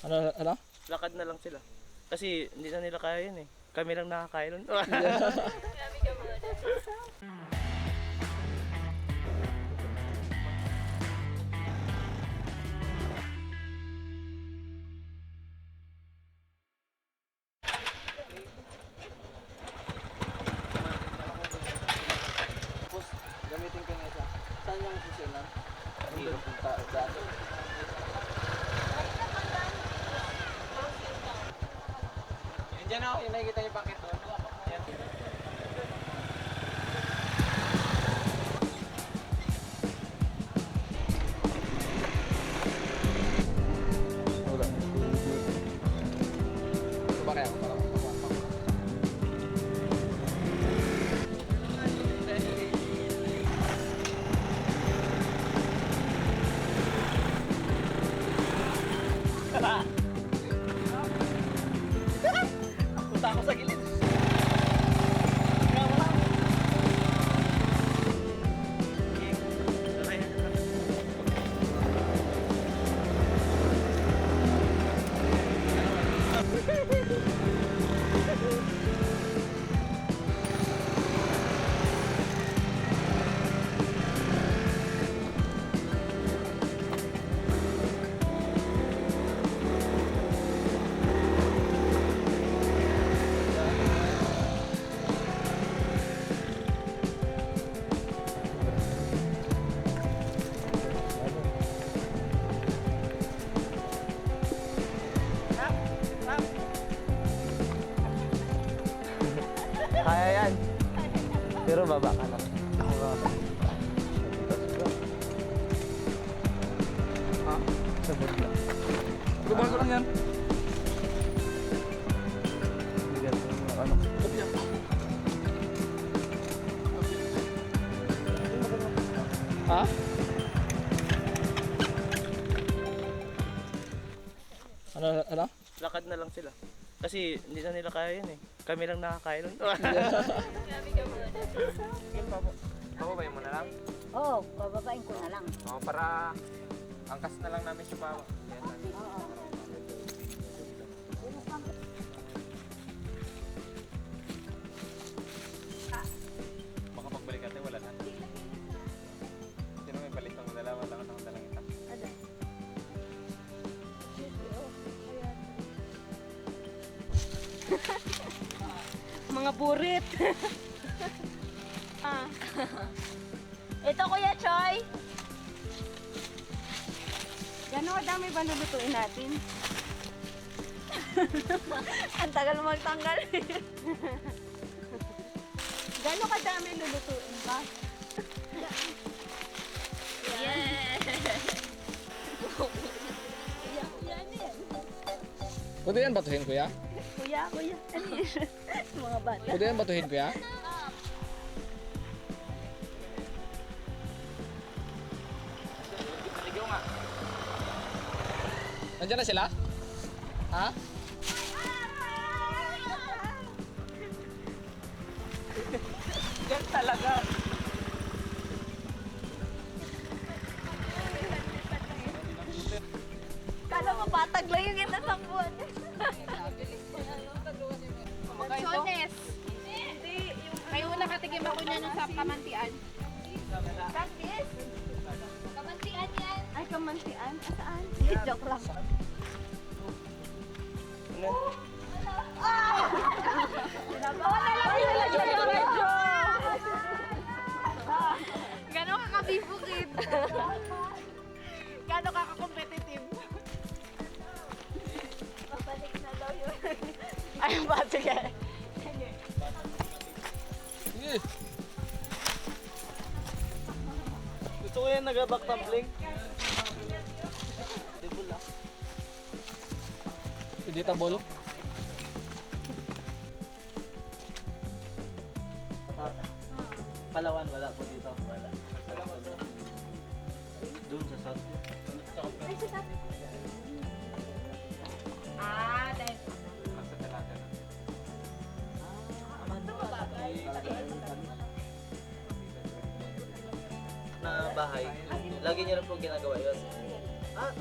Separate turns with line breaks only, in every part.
Ano?
Lakad na lang sila. Kasi hindi na nila kaya yun eh. Kami lang nakakaya nun.
Tapos, gamitin ko na isa. Saan yung susunan? Hindi na punta. Dati. Diyan ako, yung nakikita yung packet doon. Yan. Wala. Ito ba kaya ako para magpapapap?
Punta ako sa gilid. Kaya yan. Pero baba ka lang. Ako ba? Ha? Sabot lang.
Gabal ko lang yan.
Bigat. Ano?
Sabi yan.
Ha?
Ano?
Lakad na lang sila. Kasi hindi na nila kaya yun eh. Kami lang nakakaya nun.
Pababayin mo na lang?
Oo, bababain ko na lang.
Oo, para angkas na lang namin siya pa. Yan lang.
Oo.
Baka pagbalik natin, wala na. Sino may balik ng dalawa lang ang dalang ita?
Ada. Mga burit. Ah. Ito Kuya Choy. Gano'ng kadami ba lulutuin natin? Ang tagal magtanggal. Gano'ng kadami lulutuin ba? Yeah! Yan yan.
Pwede yan batuhin, kuya?
Kuya. Ano yun? Mga bata.
Pwede yan batuhin, kuya?
Naligaw nga.
Nandiyan na sila? Ha?
Yan talaga.
Kala mo patag lang yung itatang buwan.
Sones. May una katikim ako niya nung sa kamantian.
Practice?
Kamantian yan.
Ay, kamantian? Saan? Joke lang. Wala lang yung medyo.
Gano'n ka kabibukid. Gano'n ka ka-competitive.
Babalik na daw yun.
Ay, bato ka.
Sige.
Gusto ko yan nag-back tumbling. Dibul lang.
Hindi tabol.
Palawan, wala po dito. Wala. Doon sa south.
Dahil
Sa talaga na.
Na bahay. Lagi niyo rin po ginagawa yun.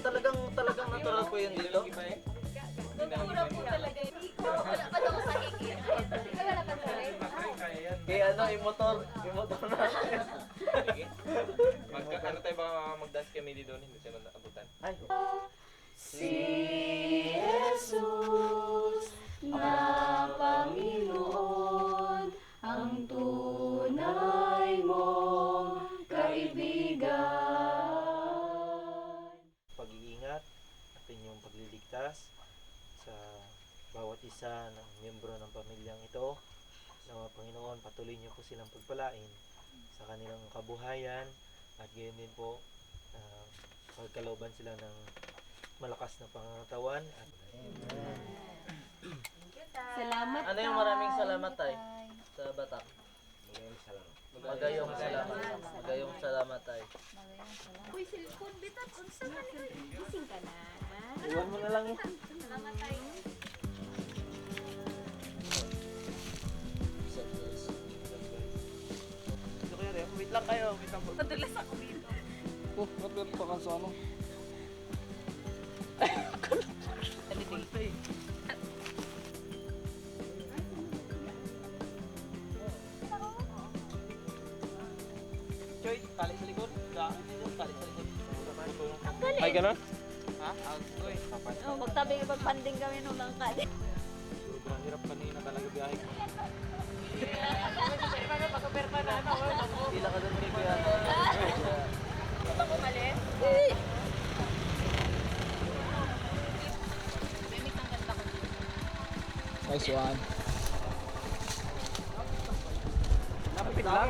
Talagang natural po yun dito. yung motor natin.
Sige. Ano tayo baka mag-dance kami dito doon, hindi tayo naabutan.
Ay,
Si Jesus na Panginoon, ang tunay mong kaibigan.
Pag-iingat at inyong pagliligtas sa bawat isa ng miyembro ng pamilyang ito. Na Panginoon, patuloy niyo po silang pagpalain sa kanilang kabuhayan at gayon din po pagkalooban sila ng malakas na pangangatawan at
Salamat.
ano yung maraming salamat tay sa Batak? Magayong salamat. Magayong salamat tay.
Uy, cellphone bitat. Unsa man ito? Gising ka na.
Iwan mo na lang yun.
Salamat tayo.
Wait lang kayo. Wait lang po.
Nadulas ako dito.
Oh, napir pa ka sa ano?
Choy, tali sa likod. Tali sa likod.
Ay, ganun?
Ha? Uy.
Oh, magtabi magpanding kami nung langkad.
Sobrang hirap kanina talaga biyahe ko.
Pila ka doon kay Kuya.
Ito ko mali. Memit ang ganda ko dito.
Nice one.
Lapit lang.